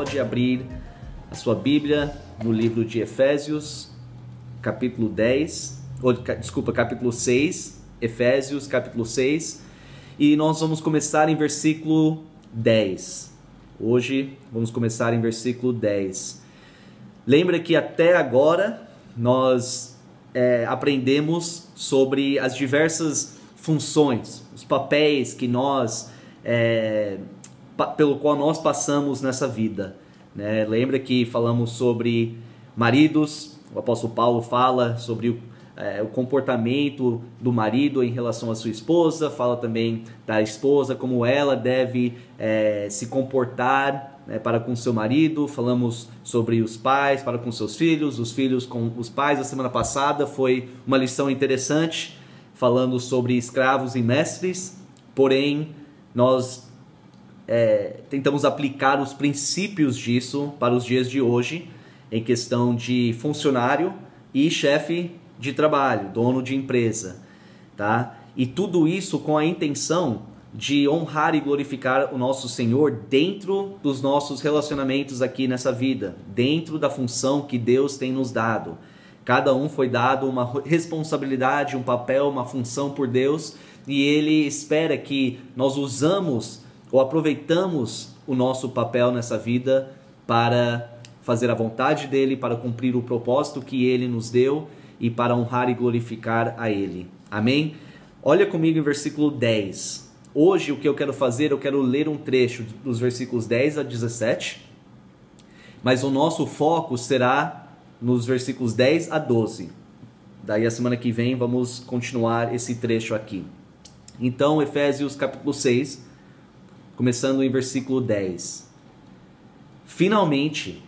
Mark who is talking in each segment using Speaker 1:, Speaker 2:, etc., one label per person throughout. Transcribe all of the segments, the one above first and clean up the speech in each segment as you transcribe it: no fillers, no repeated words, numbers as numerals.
Speaker 1: pode abrir a sua Bíblia no livro de Efésios, capítulo 6, Efésios, capítulo 6, e nós vamos começar em versículo 10. Hoje vamos começar em versículo 10. Lembra que até agora nós aprendemos sobre as diversas funções, os papéis que pelo qual nós passamos nessa vida, né? Lembra que falamos sobre maridos, o apóstolo Paulo fala sobre o comportamento do marido em relação à sua esposa, fala também da esposa, como ela deve se comportar, né, para com seu marido. Falamos sobre os pais para com seus filhos, os filhos com os pais. A semana passada foi uma lição interessante, falando sobre escravos e mestres, porém nós tentamos aplicar os princípios disso para os dias de hoje, em questão de funcionário e chefe de trabalho, dono de empresa, tá? E tudo isso com a intenção de honrar e glorificar o nosso Senhor dentro dos nossos relacionamentos aqui nessa vida, dentro da função que Deus tem nos dado. Cada um foi dado uma responsabilidade, um papel, uma função por Deus, e Ele espera que nós usamos ou aproveitamos o nosso papel nessa vida para fazer a vontade dEle, para cumprir o propósito que Ele nos deu e para honrar e glorificar a Ele. Amém? Olha comigo em versículo 10. Hoje o que eu quero fazer, eu quero ler um trecho dos versículos 10 a 17, mas o nosso foco será nos versículos 10 a 12. Daí a semana que vem vamos continuar esse trecho aqui. Então, Efésios capítulo 6, começando em versículo 10. Finalmente,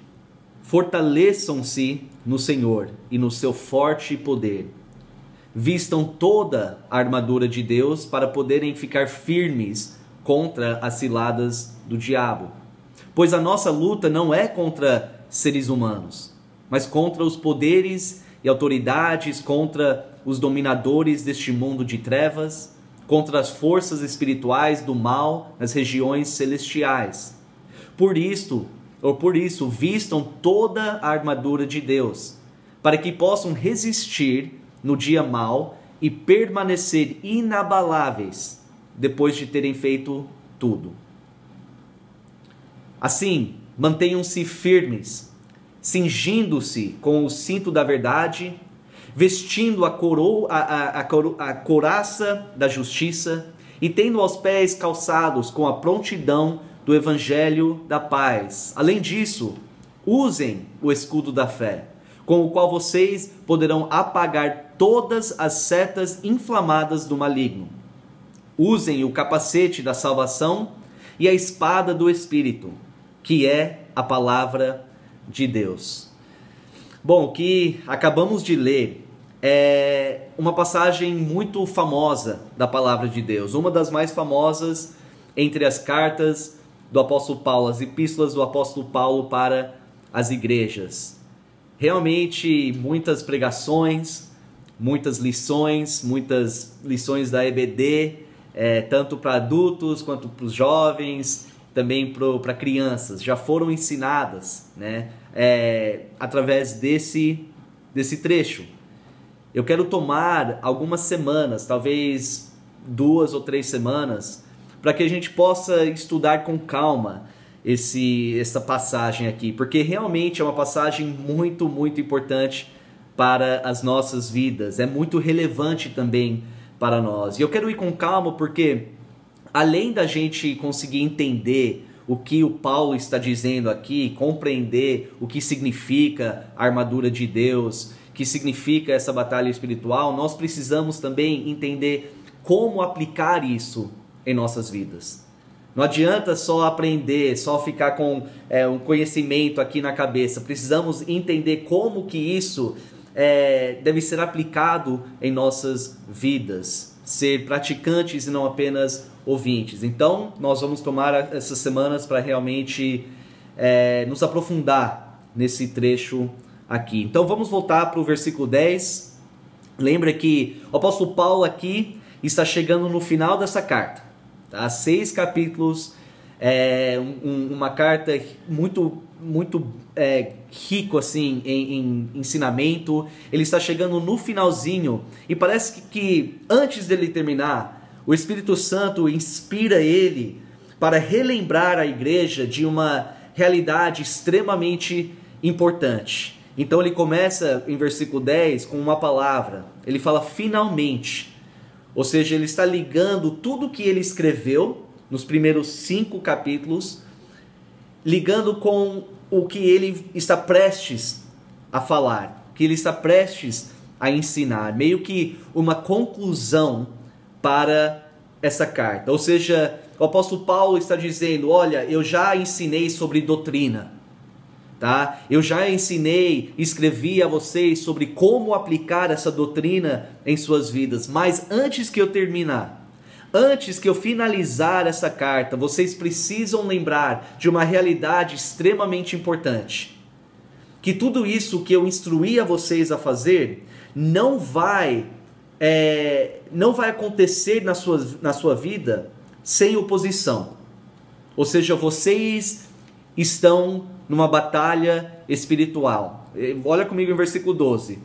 Speaker 1: fortaleçam-se no Senhor e no seu forte poder. Vistam toda a armadura de Deus para poderem ficar firmes contra as ciladas do diabo. Pois a nossa luta não é contra seres humanos, mas contra os poderes e autoridades, contra os dominadores deste mundo de trevas, contra as forças espirituais do mal nas regiões celestiais. Por isso, vistam toda a armadura de Deus, para que possam resistir no dia mau e permanecer inabaláveis depois de terem feito tudo. Assim, mantenham-se firmes, cingindo-se com o cinto da verdade, vestindo a couraça da justiça e tendo aos pés calçados com a prontidão do evangelho da paz. Além disso, usem o escudo da fé, com o qual vocês poderão apagar todas as setas inflamadas do maligno. Usem o capacete da salvação e a espada do Espírito, que é a palavra de Deus. Bom, o que acabamos de ler é uma passagem muito famosa da palavra de Deus, uma das mais famosas entre as cartas do apóstolo Paulo, as epístolas do apóstolo Paulo para as igrejas. Realmente muitas pregações, muitas lições da EBD, tanto para adultos quanto para os jovens, também para crianças, já foram ensinadas, né, através desse trecho. Eu quero tomar algumas semanas, talvez 2 ou 3 semanas, para que a gente possa estudar com calma essa passagem aqui, porque realmente é uma passagem muito, muito importante para as nossas vidas, é muito relevante também para nós. E eu quero ir com calma porque, além da gente conseguir entender o que o Paulo está dizendo aqui, compreender o que significa a armadura de Deus, o que significa essa batalha espiritual, nós precisamos também entender como aplicar isso em nossas vidas. Não adianta só aprender, só ficar com um conhecimento aqui na cabeça. Precisamos entender como que isso deve ser aplicado em nossas vidas. Ser praticantes e não apenas ouvintes. Então, nós vamos tomar essas semanas para realmente nos aprofundar nesse trecho aqui. Então, vamos voltar para o versículo 10. Lembra que o apóstolo Paulo aqui está chegando no final dessa carta. Tá? 6 capítulos uma carta muito rico assim em ensinamento. Ele está chegando no finalzinho e parece que antes dele terminar, o Espírito Santo inspira ele para relembrar a igreja de uma realidade extremamente importante. Então ele começa em versículo 10 com uma palavra. Ele fala finalmente. Ou seja, ele está ligando tudo que ele escreveu nos primeiros 5 capítulos, ligando com o que ele está prestes a falar, que ele está prestes a ensinar, meio que uma conclusão para essa carta. Ou seja, o apóstolo Paulo está dizendo, olha, eu já ensinei sobre doutrina, tá? Eu já escrevi a vocês sobre como aplicar essa doutrina em suas vidas, mas antes que eu terminar, antes que eu finalizar essa carta, vocês precisam lembrar de uma realidade extremamente importante. Que tudo isso que eu instruí a vocês a fazer não vai acontecer na sua vida sem oposição. Ou seja, vocês estão numa batalha espiritual. Olha comigo em versículo 12.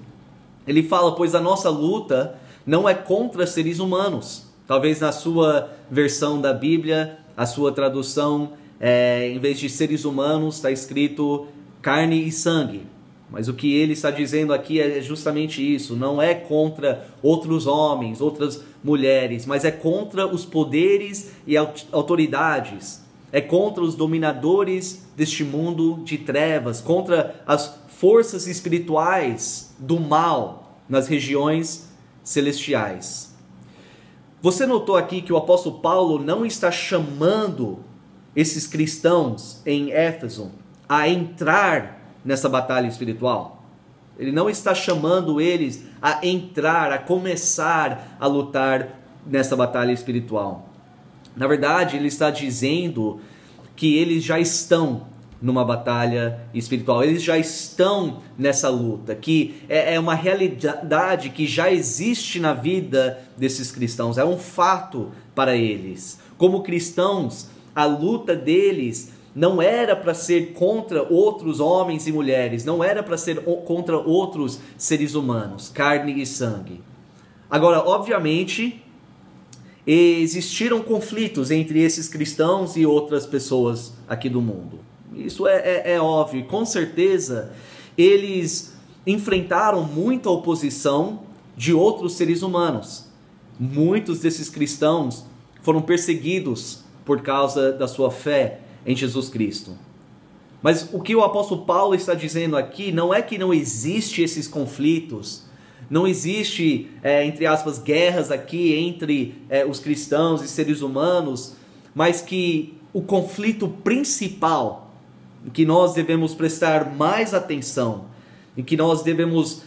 Speaker 1: Ele fala, pois a nossa luta não é contra seres humanos. Talvez na sua versão da Bíblia, a sua tradução, em vez de seres humanos, está escrito carne e sangue. Mas o que ele está dizendo aqui é justamente isso. Não é contra outros homens, outras mulheres, mas é contra os poderes e autoridades. É contra os dominadores deste mundo de trevas, contra as forças espirituais do mal nas regiões celestiais. Você notou aqui que o apóstolo Paulo não está chamando esses cristãos em Éfeso a entrar nessa batalha espiritual? Ele não está chamando eles a entrar, a começar a lutar nessa batalha espiritual. Na verdade, ele está dizendo que eles já estão numa batalha espiritual, eles já estão nessa luta, que é uma realidade que já existe na vida desses cristãos, é um fato para eles. Como cristãos, a luta deles não era para ser contra outros homens e mulheres, não era para ser contra outros seres humanos, carne e sangue. Agora, obviamente, existiram conflitos entre esses cristãos e outras pessoas aqui do mundo. Isso é óbvio. Com certeza, eles enfrentaram muita oposição de outros seres humanos. Muitos desses cristãos foram perseguidos por causa da sua fé em Jesus Cristo. Mas o que o apóstolo Paulo está dizendo aqui não é que não existe esses conflitos, não existe, entre aspas, guerras aqui entre os cristãos e seres humanos, mas que o conflito principal, em que nós devemos prestar mais atenção, em que nós devemos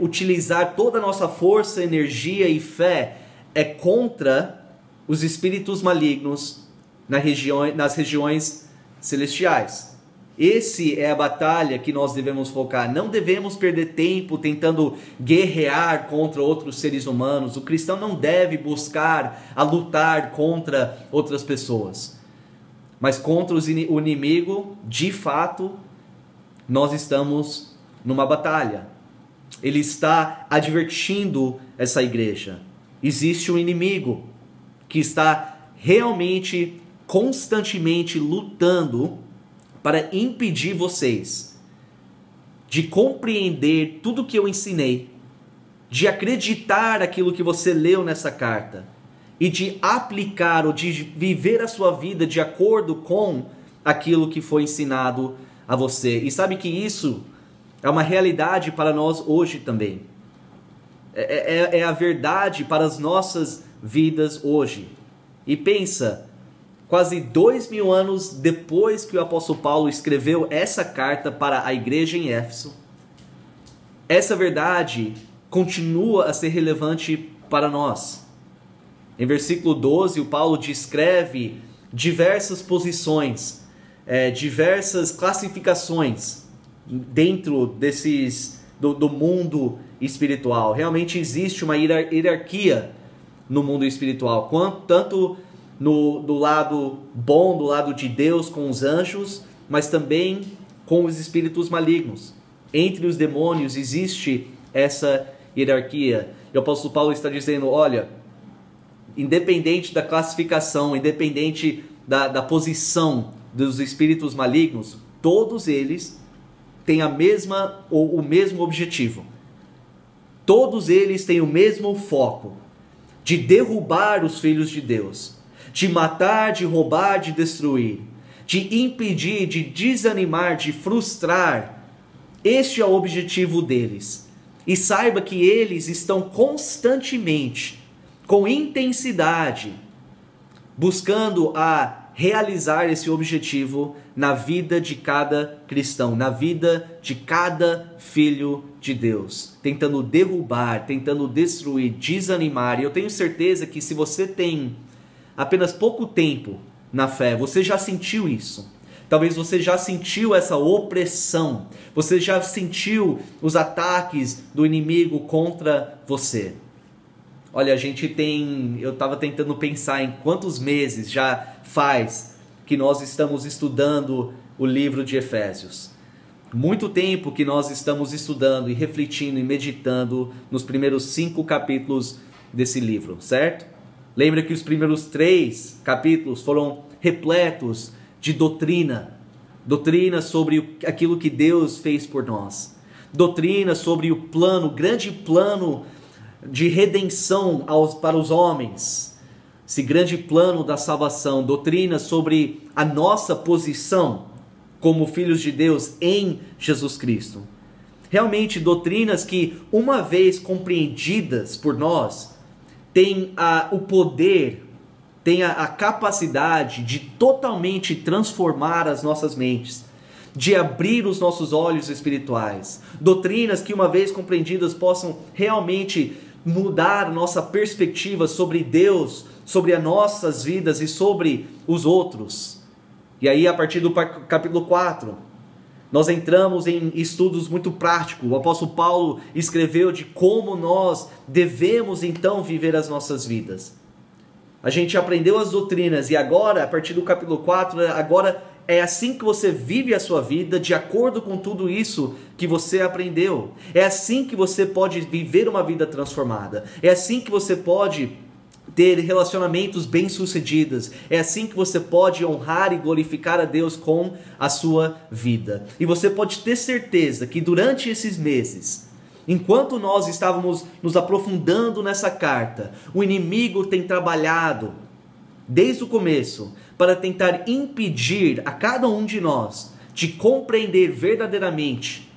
Speaker 1: utilizar toda a nossa força, energia e fé, é contra os espíritos malignos nas regiões celestiais. Esse é a batalha que nós devemos focar. Não devemos perder tempo tentando guerrear contra outros seres humanos. O cristão não deve buscar a lutar contra outras pessoas. Mas contra o inimigo, de fato, nós estamos numa batalha. Ele está advertindo essa igreja. Existe um inimigo que está realmente, constantemente lutando para impedir vocês de compreender tudo que eu ensinei, de acreditar aquilo que você leu nessa carta e de aplicar ou de viver a sua vida de acordo com aquilo que foi ensinado a você. E sabe que isso é uma realidade para nós hoje também. É a verdade para as nossas vidas hoje. E pensa, quase 2000 anos depois que o apóstolo Paulo escreveu essa carta para a igreja em Éfeso, essa verdade continua a ser relevante para nós. Em versículo 12, o Paulo descreve diversas posições, diversas classificações dentro do mundo espiritual. Realmente existe uma hierarquia no mundo espiritual, tanto do lado bom, do lado de Deus com os anjos, mas também com os espíritos malignos. Entre os demônios existe essa hierarquia. E o apóstolo Paulo está dizendo, olha, independente da classificação, independente da posição dos espíritos malignos, todos eles têm a mesma ou o mesmo objetivo. Todos eles têm o mesmo foco, de derrubar os filhos de Deus, de matar, de roubar, de destruir, de impedir, de desanimar, de frustrar. Este é o objetivo deles. E saiba que eles estão constantemente, com intensidade, buscando a realizar esse objetivo na vida de cada cristão, na vida de cada filho de Deus, tentando derrubar, tentando destruir, desanimar. E eu tenho certeza que se você tem apenas pouco tempo na fé, você já sentiu isso. Talvez você já sentiu essa opressão, você já sentiu os ataques do inimigo contra você. Olha, eu estava tentando pensar em quantos meses já faz que nós estamos estudando o livro de Efésios. Muito tempo que nós estamos estudando e refletindo e meditando nos primeiros 5 capítulos desse livro, certo? Lembra que os primeiros 3 capítulos foram repletos de doutrina sobre aquilo que Deus fez por nós, doutrina sobre o grande plano de redenção para os homens, esse grande plano da salvação, doutrina sobre a nossa posição como filhos de Deus em Jesus Cristo. Realmente doutrinas que, uma vez compreendidas por nós, têm o poder, têm a capacidade de totalmente transformar as nossas mentes, de abrir os nossos olhos espirituais. Doutrinas que, uma vez compreendidas, possam realmente mudar nossa perspectiva sobre Deus, sobre as nossas vidas e sobre os outros. E aí, a partir do capítulo 4, nós entramos em estudos muito práticos. O apóstolo Paulo escreveu de como nós devemos então viver as nossas vidas. A gente aprendeu as doutrinas e agora, a partir do capítulo 4, agora é assim que você vive a sua vida, de acordo com tudo isso que você aprendeu. É assim que você pode viver uma vida transformada. É assim que você pode ter relacionamentos bem-sucedidos. É assim que você pode honrar e glorificar a Deus com a sua vida. E você pode ter certeza que durante esses meses, enquanto nós estávamos nos aprofundando nessa carta, o inimigo tem trabalhado desde o começo para tentar impedir a cada um de nós de compreender verdadeiramente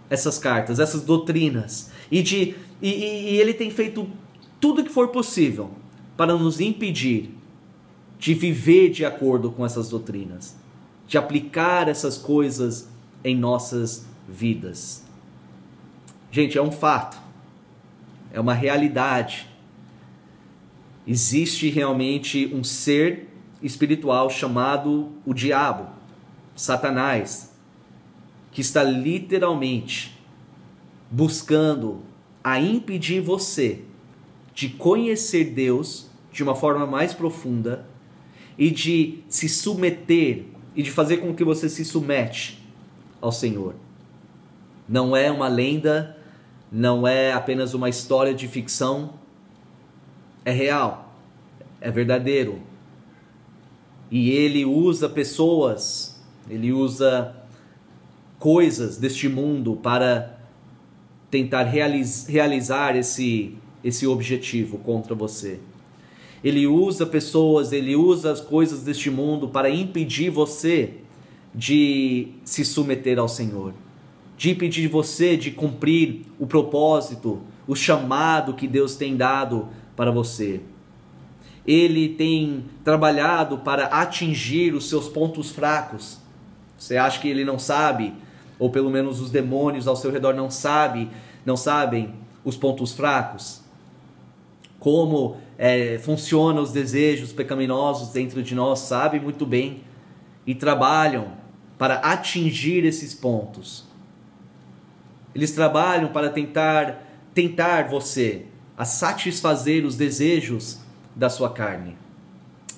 Speaker 1: essas cartas, essas doutrinas. E ele tem feito tudo o que for possível para nos impedir de viver de acordo com essas doutrinas, de aplicar essas coisas em nossas vidas. Gente, é um fato, é uma realidade. Existe realmente um ser espiritual chamado o diabo, Satanás, que está literalmente buscando a impedir você de conhecer Deus de uma forma mais profunda e de se submeter e de fazer com que você se submete ao Senhor. Não é uma lenda, não é apenas uma história de ficção, é real, é verdadeiro. E ele usa pessoas, ele usa coisas deste mundo para tentar realizar esse objetivo contra você. Ele usa pessoas, ele usa as coisas deste mundo para impedir você de se submeter ao Senhor, de impedir você de cumprir o propósito, o chamado que Deus tem dado para você. Ele tem trabalhado para atingir os seus pontos fracos. Você acha que ele não sabe? Ou pelo menos os demônios ao seu redor não sabem os pontos fracos? Como funcionam os desejos pecaminosos dentro de nós, sabem muito bem. E trabalham para atingir esses pontos. Eles trabalham para tentar você a satisfazer os desejos da sua carne.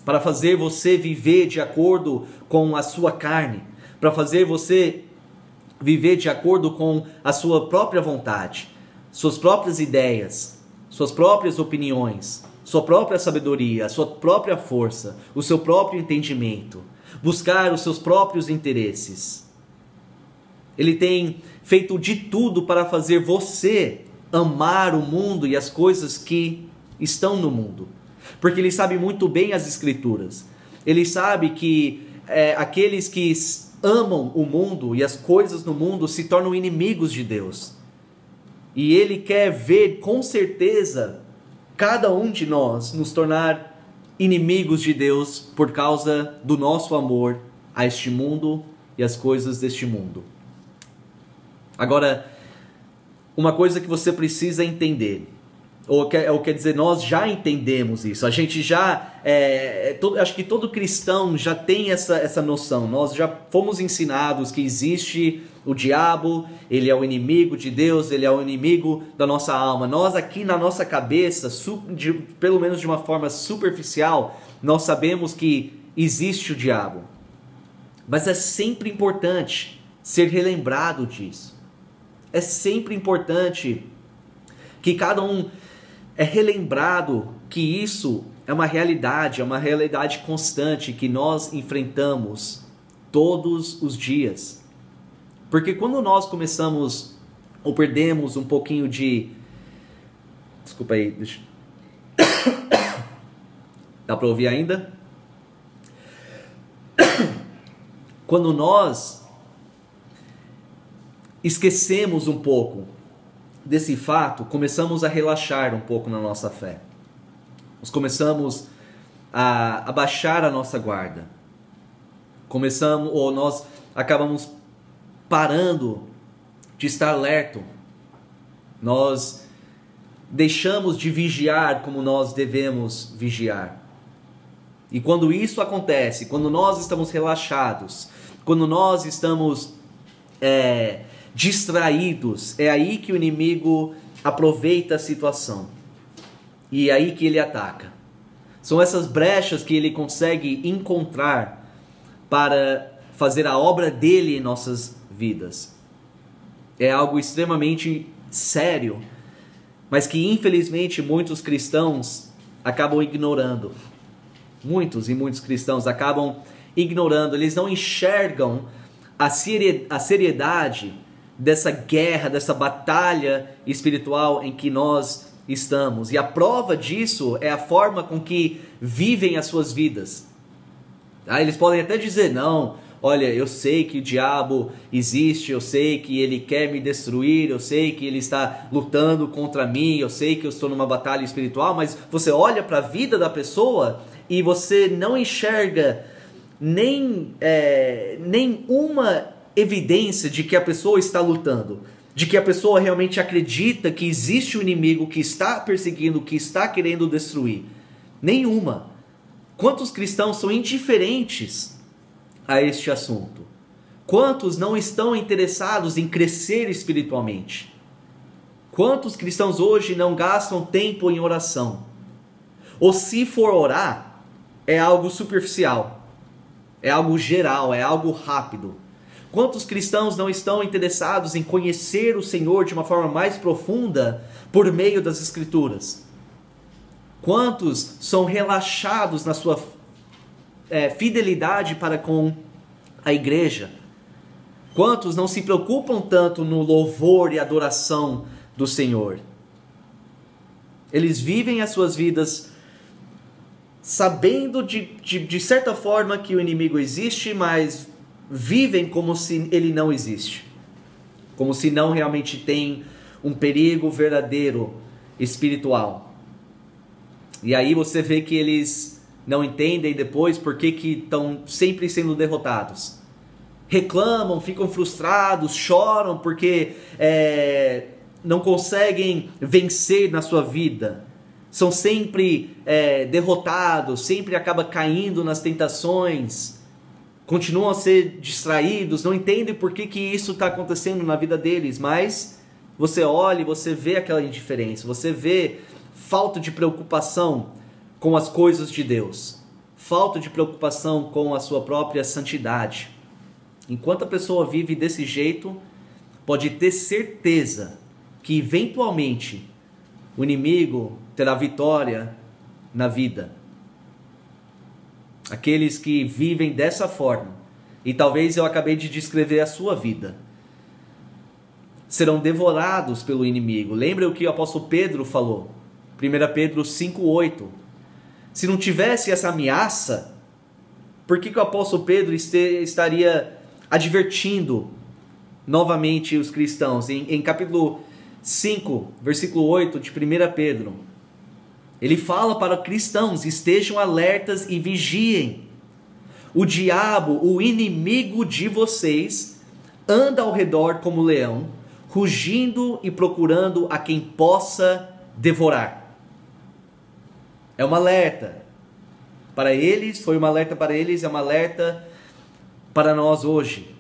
Speaker 1: para fazer você viver de acordo com a sua carne, para fazer você viver de acordo com a sua própria vontade, suas próprias ideias, suas próprias opiniões, sua própria sabedoria, a sua própria força, o seu próprio entendimento, buscar os seus próprios interesses. Ele tem feito de tudo para fazer você amar o mundo e as coisas que estão no mundo. Porque ele sabe muito bem as Escrituras. Ele sabe que aqueles que amam o mundo e as coisas no mundo se tornam inimigos de Deus. E ele quer ver com certeza cada um de nós nos tornar inimigos de Deus por causa do nosso amor a este mundo e as coisas deste mundo. Agora, uma coisa que você precisa entender, ou quer dizer, nós já entendemos isso, a gente já, acho que todo cristão já tem essa noção, nós já fomos ensinados que existe o diabo, ele é o inimigo de Deus, ele é o inimigo da nossa alma. Nós aqui na nossa cabeça, pelo menos de uma forma superficial, nós sabemos que existe o diabo. Mas é sempre importante ser relembrado disso. É sempre importante que cada um é relembrado que isso é uma realidade constante que nós enfrentamos todos os dias. Porque quando nós começamos ou perdemos um pouquinho de... Desculpa aí, deixa... Dá para ouvir ainda? Quando nós esquecemos um pouco desse fato, começamos a relaxar um pouco na nossa fé. Nós começamos a baixar a nossa guarda. Nós acabamos parando de estar alerta. Nós deixamos de vigiar como nós devemos vigiar. E quando isso acontece, quando nós estamos relaxados, quando nós estamos distraídos, é aí que o inimigo aproveita a situação. E é aí que ele ataca. São essas brechas que ele consegue encontrar para fazer a obra dele em nossas vidas. É algo extremamente sério, mas que infelizmente muitos cristãos acabam ignorando. Muitos cristãos acabam ignorando, eles não enxergam a seriedade dessa guerra, dessa batalha espiritual em que nós estamos. E a prova disso é a forma com que vivem as suas vidas. Eles podem até dizer, não, olha, eu sei que o diabo existe, eu sei que ele quer me destruir, eu sei que ele está lutando contra mim, eu sei que eu estou numa batalha espiritual, mas você olha para a vida da pessoa e você não enxerga nem uma evidência de que a pessoa está lutando, de que a pessoa realmente acredita que existe um inimigo que está perseguindo, que está querendo destruir. Nenhuma. Quantos cristãos são indiferentes a este assunto? Quantos não estão interessados em crescer espiritualmente? Quantos cristãos hoje não gastam tempo em oração? Ou se for orar, é algo superficial, é algo geral, é algo rápido. Quantos cristãos não estão interessados em conhecer o Senhor de uma forma mais profunda por meio das Escrituras? Quantos são relaxados na sua fidelidade para com a igreja? Quantos não se preocupam tanto no louvor e adoração do Senhor? Eles vivem as suas vidas sabendo de certa forma que o inimigo existe, mas vivem como se ele não existe. Como se não realmente tem um perigo verdadeiro espiritual. E aí você vê que eles não entendem depois por que estão sempre sendo derrotados. Reclamam, ficam frustrados, choram porque não conseguem vencer na sua vida. São sempre derrotados, sempre acabam caindo nas tentações. Continuam a ser distraídos, não entendem por que isso está acontecendo na vida deles. Mas você olha e você vê aquela indiferença, você vê falta de preocupação com as coisas de Deus, falta de preocupação com a sua própria santidade. Enquanto a pessoa vive desse jeito, pode ter certeza que eventualmente o inimigo terá vitória na vida. Aqueles que vivem dessa forma, e talvez eu acabei de descrever a sua vida, serão devorados pelo inimigo. Lembra o que o apóstolo Pedro falou? 1 Pedro 5,8. Se não tivesse essa ameaça, por que o apóstolo Pedro estaria advertindo novamente os cristãos? Em capítulo 5, versículo 8 de 1 Pedro, ele fala para cristãos: estejam alertas e vigiem. O diabo, o inimigo de vocês, anda ao redor como leão, rugindo e procurando a quem possa devorar. É um alerta para eles, foi um alerta para eles, é um alerta para nós hoje.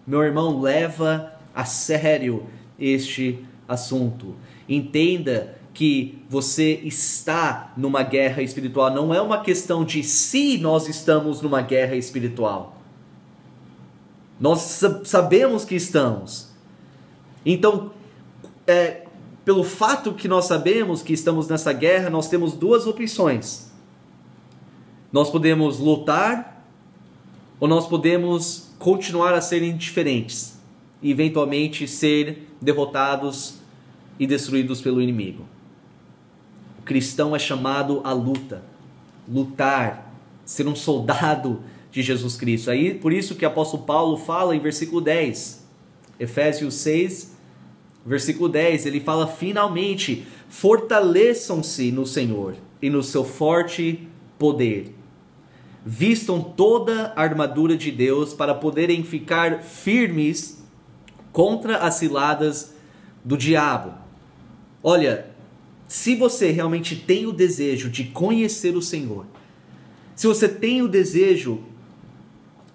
Speaker 1: Meu irmão, leva a sério este assunto. Entenda que você está numa guerra espiritual. Não é uma questão de se nós estamos numa guerra espiritual. Nós sabemos que estamos. Então, pelo fato que nós sabemos que estamos nessa guerra, nós temos duas opções. Nós podemos lutar ou nós podemos continuar a ser indiferentes e eventualmente ser derrotados e destruídos pelo inimigo. O cristão é chamado à luta, lutar, ser um soldado de Jesus Cristo. Aí, por isso que o apóstolo Paulo fala em versículo 10, Efésios 6, versículo 10, ele fala: finalmente, fortaleçam-se no Senhor e no seu forte poder. Vistam toda a armadura de Deus para poderem ficar firmes contra as ciladas do diabo. Olha, se você realmente tem o desejo de conhecer o Senhor, se você tem o desejo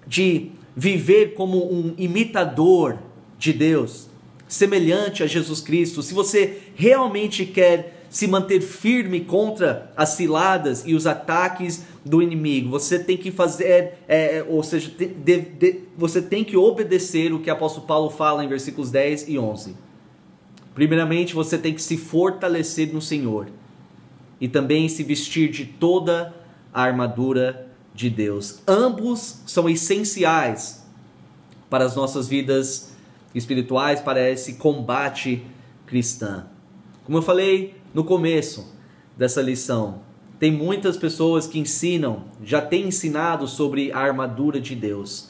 Speaker 1: de viver como um imitador de Deus, semelhante a Jesus Cristo, se você realmente quer se manter firme contra as ciladas e os ataques do inimigo, você tem que fazer, você tem que obedecer o que o apóstolo Paulo fala em versículos 10 e 11. Primeiramente, você tem que se fortalecer no Senhor e também se vestir de toda a armadura de Deus. Ambos são essenciais para as nossas vidas espirituais, para esse combate cristão. Como eu falei no começo dessa lição, tem muitas pessoas que ensinam, já têm ensinado sobre a armadura de Deus.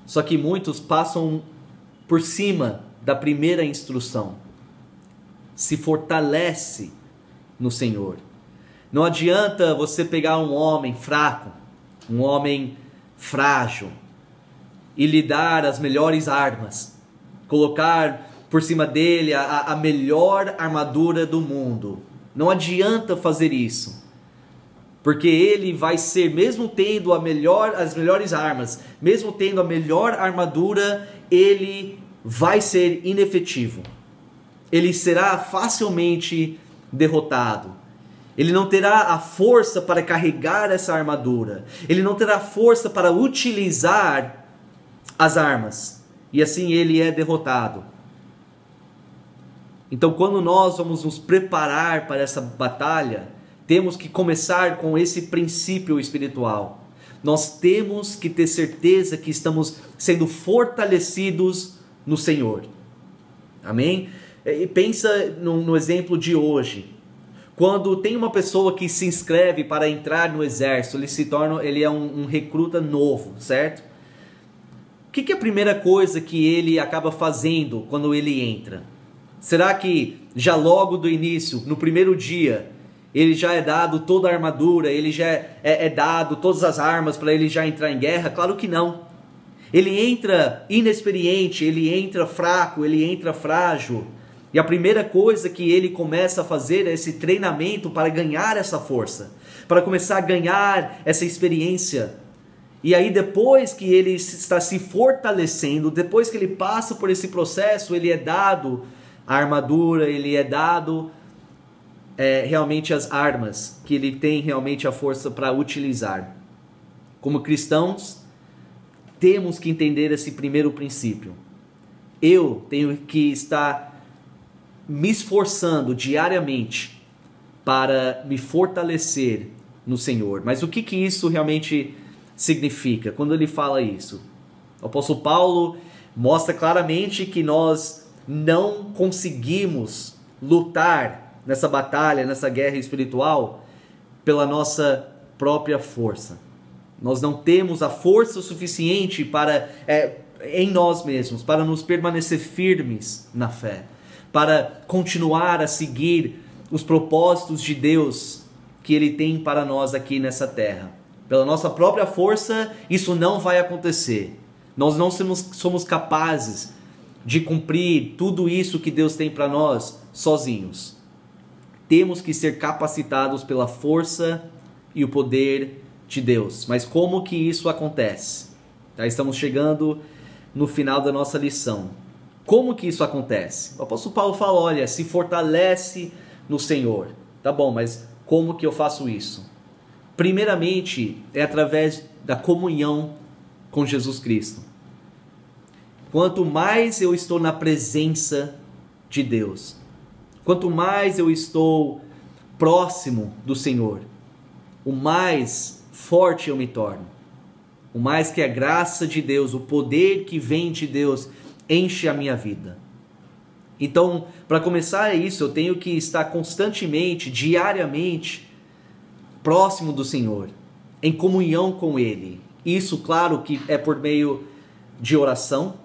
Speaker 1: Só que muitos passam por cima da primeira instrução. Se fortalece no Senhor. Não adianta você pegar um homem fraco, um homem frágil, e lhe dar as melhores armas, colocar por cima dele a melhor armadura do mundo. Não adianta fazer isso, porque ele vai ser, mesmo tendo as melhores armas, mesmo tendo a melhor armadura, ele vai ser inefetivo. Ele será facilmente derrotado. Ele não terá a força para carregar essa armadura. Ele não terá força para utilizar as armas. E assim ele é derrotado. Então, quando nós vamos nos preparar para essa batalha, temos que começar com esse princípio espiritual. Nós temos que ter certeza que estamos sendo fortalecidos no Senhor. Amém? E pensa no exemplo de hoje. Quando tem uma pessoa que se inscreve para entrar no exército, ele é um recruta novo, certo? O que é a primeira coisa que ele acaba fazendo quando ele entra? Será que já logo do início, no primeiro dia, ele já é dado toda a armadura, ele já é dado todas as armas para ele já entrar em guerra? Claro que não. Ele entra inexperiente, ele entra fraco, ele entra frágil. E a primeira coisa que ele começa a fazer é esse treinamento para ganhar essa força, para começar a ganhar essa experiência. E aí depois que ele está se fortalecendo, depois que ele passa por esse processo, ele é dado a armadura, ele é dado realmente as armas, que ele tem realmente a força para utilizar. Como cristãos, temos que entender esse primeiro princípio. Eu tenho que estar me esforçando diariamente para me fortalecer no Senhor. Mas o que isso realmente significa quando ele fala isso? O apóstolo Paulo mostra claramente que nós não conseguimos lutar nessa batalha, nessa guerra espiritual, pela nossa própria força. Nós não temos a força suficiente para, em nós mesmos, para nos permanecer firmes na fé, para continuar a seguir os propósitos de Deus que Ele tem para nós aqui nessa terra. Pela nossa própria força, isso não vai acontecer. Nós não somos capazes de cumprir tudo isso que Deus tem para nós sozinhos. Temos que ser capacitados pela força e o poder de Deus. Mas como que isso acontece? Estamos chegando no final da nossa lição. Como que isso acontece? O apóstolo Paulo fala, olha, se fortalece no Senhor. Tá bom, mas como que eu faço isso? Primeiramente, é através da comunhão com Jesus Cristo. Quanto mais eu estou na presença de Deus, quanto mais eu estou próximo do Senhor, o mais forte eu me torno. O mais que a graça de Deus, o poder que vem de Deus, enche a minha vida. Então, para começar isso, eu tenho que estar constantemente, diariamente, próximo do Senhor, em comunhão com Ele. Isso, claro, que é por meio de oração.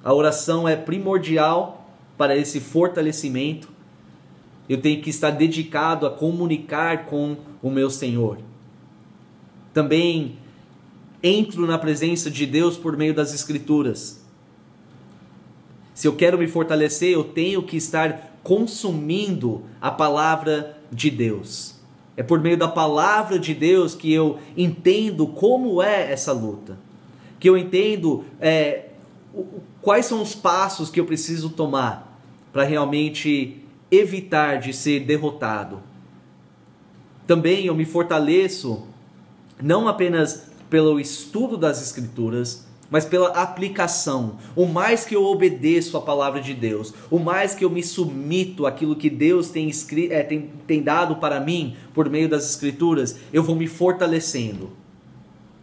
Speaker 1: A oração é primordial para esse fortalecimento. Eu tenho que estar dedicado a comunicar com o meu Senhor. Também entro na presença de Deus por meio das Escrituras. Se eu quero me fortalecer, eu tenho que estar consumindo a palavra de Deus. É por meio da palavra de Deus que eu entendo como é essa luta. Que eu entendo quais são os passos que eu preciso tomar para realmente evitar de ser derrotado. Também eu me fortaleço não apenas pelo estudo das Escrituras, mas pela aplicação. O mais que eu obedeço a palavra de Deus, o mais que eu me submito àquilo que Deus tem dado para mim por meio das Escrituras, eu vou me fortalecendo.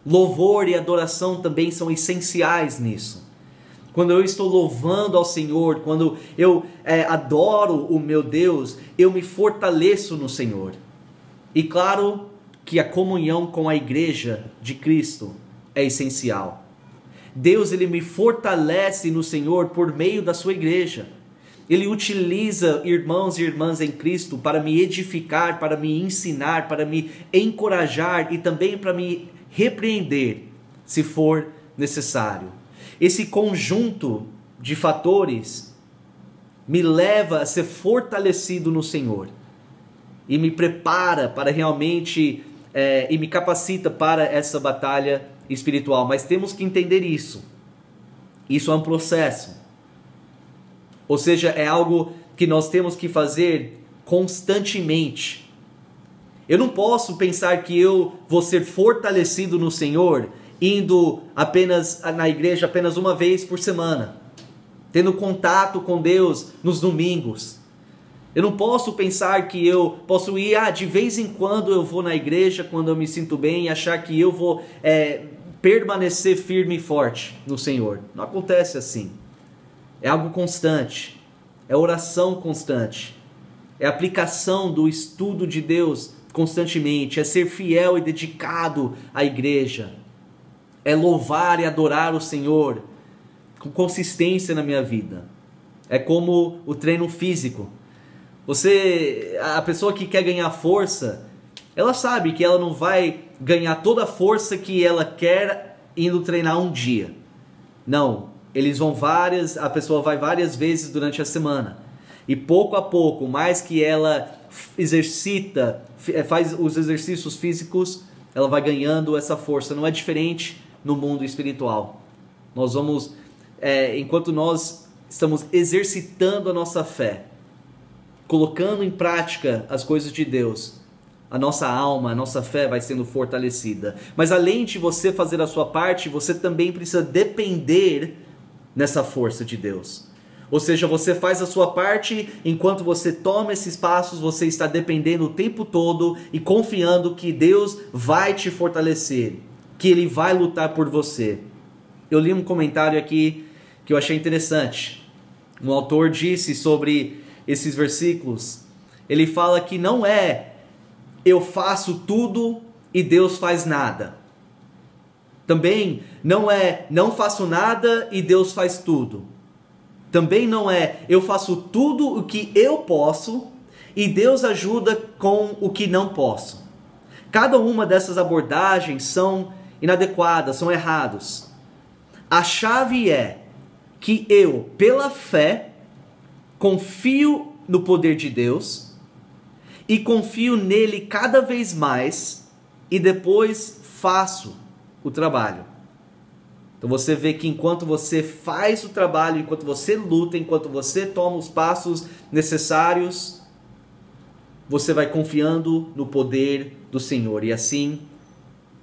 Speaker 1: Louvor e adoração também são essenciais nisso. Quando eu estou louvando ao Senhor, quando eu adoro o meu Deus, eu me fortaleço no Senhor. E claro que a comunhão com a igreja de Cristo é essencial. Deus, Ele me fortalece no Senhor por meio da sua igreja. Ele utiliza irmãos e irmãs em Cristo para me edificar, para me ensinar, para me encorajar e também para me repreender, se for necessário. Esse conjunto de fatores me leva a ser fortalecido no Senhor e me prepara para realmente e me capacita para essa batalha espiritual. Mas temos que entender isso. Isso é um processo. Ou seja, é algo que nós temos que fazer constantemente. Eu não posso pensar que eu vou ser fortalecido no Senhor indo apenas na igreja apenas uma vez por semana, tendo contato com Deus nos domingos. Eu não posso pensar que eu posso ir, de vez em quando eu vou na igreja, quando eu me sinto bem, e achar que eu vou permanecer firme e forte no Senhor. Não acontece assim. É algo constante, é oração constante, é aplicação do estudo de Deus constantemente, é ser fiel e dedicado à igreja, é louvar e adorar o Senhor com consistência na minha vida. É como o treino físico. A pessoa que quer ganhar força, ela sabe que ela não vai ganhar toda a força que ela quer indo treinar um dia. Não, a pessoa vai várias vezes durante a semana. E pouco a pouco, mais que ela faz os exercícios físicos, ela vai ganhando essa força. Não é diferente no mundo espiritual. Nós vamos, enquanto nós estamos exercitando a nossa fé, colocando em prática as coisas de Deus, a nossa alma, a nossa fé vai sendo fortalecida. Mas além de você fazer a sua parte, você também precisa depender nessa força de Deus. Ou seja, você faz a sua parte, enquanto você toma esses passos, você está dependendo o tempo todo e confiando que Deus vai te fortalecer, que Ele vai lutar por você. Eu li um comentário aqui que eu achei interessante. Um autor disse sobre esses versículos, ele fala que não é eu faço tudo e Deus faz nada. Também não é não faço nada e Deus faz tudo. Também não é eu faço tudo o que eu posso e Deus ajuda com o que não posso. Cada uma dessas abordagens são inadequadas, são erradas. A chave é que eu, pela fé, confio no poder de Deus e confio nele cada vez mais e depois faço o trabalho. Então você vê que enquanto você faz o trabalho, enquanto você luta, enquanto você toma os passos necessários, você vai confiando no poder do Senhor e assim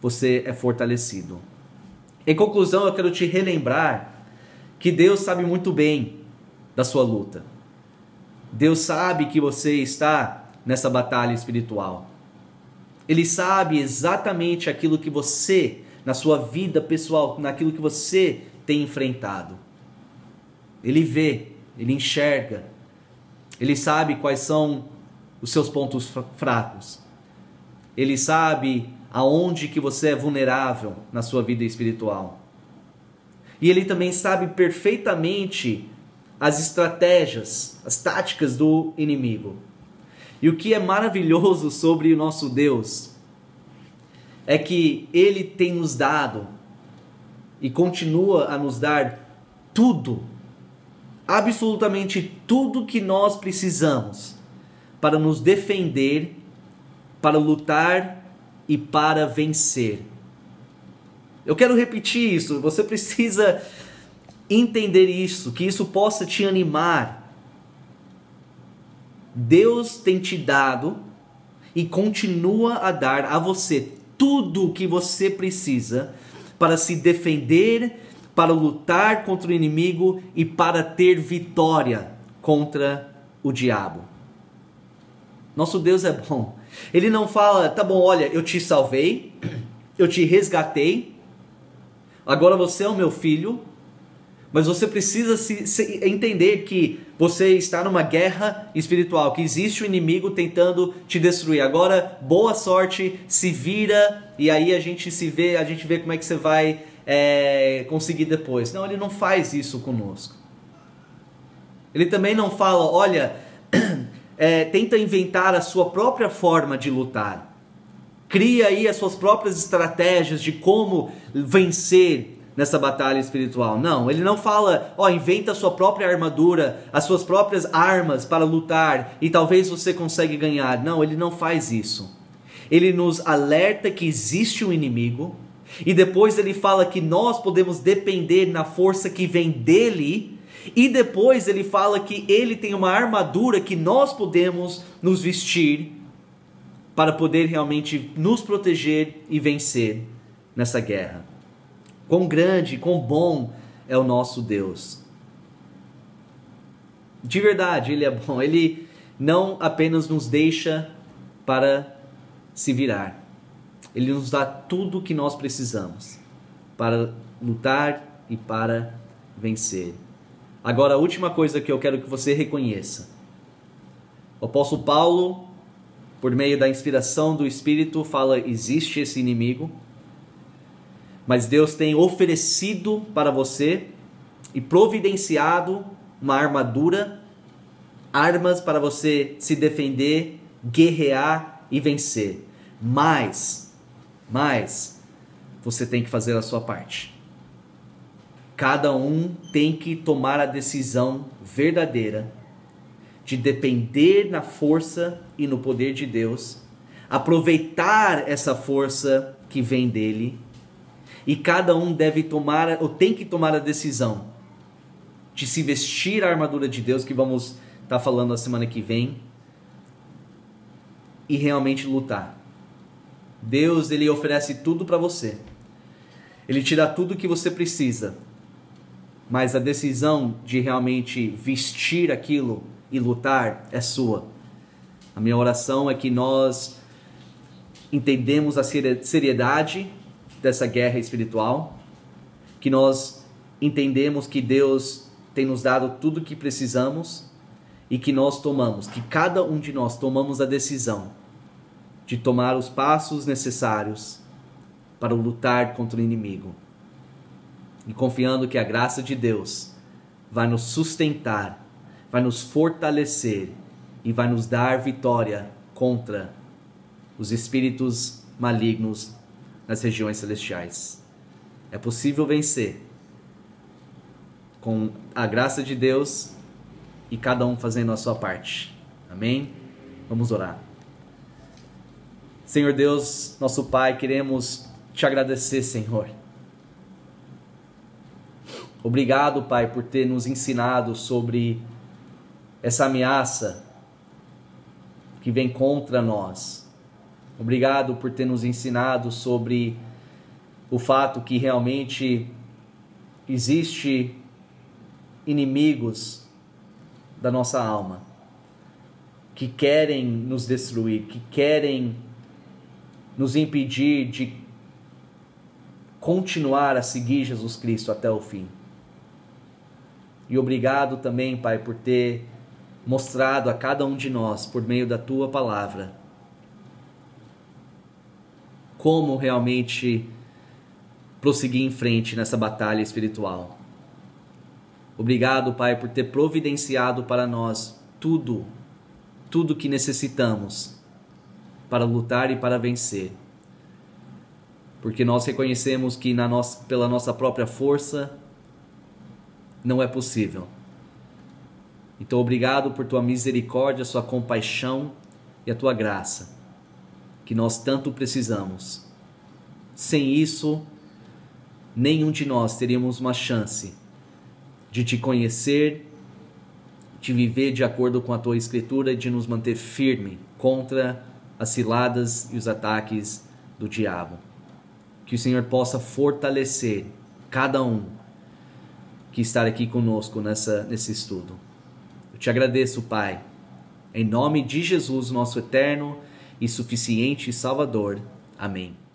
Speaker 1: você é fortalecido. Em conclusão, eu quero te relembrar que Deus sabe muito bem da sua luta. Deus sabe que você está nessa batalha espiritual. Ele sabe exatamente aquilo que você, na sua vida pessoal, naquilo que você tem enfrentado. Ele vê, ele enxerga, ele sabe quais são os seus pontos fracos. Ele sabe aonde que você é vulnerável na sua vida espiritual. E ele também sabe perfeitamente as estratégias, as táticas do inimigo. E o que é maravilhoso sobre o nosso Deus é que Ele tem nos dado e continua a nos dar tudo, absolutamente tudo que nós precisamos para nos defender, para lutar e para vencer. Eu quero repetir isso, você precisa entender isso, que isso possa te animar. Deus tem te dado e continua a dar a você tudo o que você precisa para se defender, para lutar contra o inimigo e para ter vitória contra o diabo. Nosso Deus é bom. Ele não fala, tá bom, olha, eu te salvei, eu te resgatei, agora você é o meu filho, mas você precisa entender que você está numa guerra espiritual, que existe um inimigo tentando te destruir. Agora, boa sorte, se vira, e aí a gente vê como é que você vai conseguir depois. Não, ele não faz isso conosco. Ele também não fala, olha, tenta inventar a sua própria forma de lutar. Cria aí as suas próprias estratégias de como vencer nessa batalha espiritual. Não, ele não fala, inventa a sua própria armadura, as suas próprias armas para lutar e talvez você consiga ganhar. Não, ele não faz isso. Ele nos alerta que existe um inimigo e depois ele fala que nós podemos depender na força que vem dele e depois ele fala que ele tem uma armadura que nós podemos nos vestir para poder realmente nos proteger e vencer nessa guerra. Quão grande, quão bom é o nosso Deus. De verdade, Ele é bom. Ele não apenas nos deixa para se virar. Ele nos dá tudo o que nós precisamos para lutar e para vencer. Agora, a última coisa que eu quero que você reconheça. O apóstolo Paulo, por meio da inspiração do Espírito, fala, existe esse inimigo, mas Deus tem oferecido para você e providenciado uma armadura, armas para você se defender, guerrear e vencer. Mas você tem que fazer a sua parte. Cada um tem que tomar a decisão verdadeira de depender na força e no poder de Deus, aproveitar essa força que vem dele. E cada um deve tomar, ou tem que tomar a decisão de se vestir a armadura de Deus, que vamos estar falando na semana que vem. e realmente lutar. Deus, Ele oferece tudo para você. Ele te dá tudo o que você precisa. Mas a decisão de realmente vestir aquilo e lutar é sua. A minha oração é que nós entendemos a seriedade dessa guerra espiritual, que nós entendemos que Deus tem nos dado tudo o que precisamos e que nós tomamos, que cada um de nós tomamos a decisão de tomar os passos necessários para lutar contra o inimigo. E confiando que a graça de Deus vai nos sustentar, vai nos fortalecer e vai nos dar vitória contra os espíritos malignos nas regiões celestiais. É possível vencer com a graça de Deus e cada um fazendo a sua parte. Amém? Vamos orar. Senhor Deus, nosso Pai, queremos te agradecer, Senhor. Obrigado, Pai, por ter nos ensinado sobre essa ameaça que vem contra nós. Obrigado por ter nos ensinado sobre o fato que realmente existe inimigos da nossa alma que querem nos destruir, que querem nos impedir de continuar a seguir Jesus Cristo até o fim. E obrigado também, Pai, por ter mostrado a cada um de nós, por meio da Tua Palavra, como realmente prosseguir em frente nessa batalha espiritual. Obrigado, Pai, por ter providenciado para nós tudo que necessitamos para lutar e para vencer. Porque nós reconhecemos que pela nossa própria força não é possível. Então, obrigado por Tua misericórdia, Sua compaixão e a Tua graça, que nós tanto precisamos. Sem isso, nenhum de nós teríamos uma chance de Te conhecer, de viver de acordo com a Tua Escritura e de nos manter firme contra as ciladas e os ataques do diabo. Que o Senhor possa fortalecer cada um que está aqui conosco nesse estudo. Eu Te agradeço, Pai, em nome de Jesus, nosso eterno e suficiente Salvador. Amém.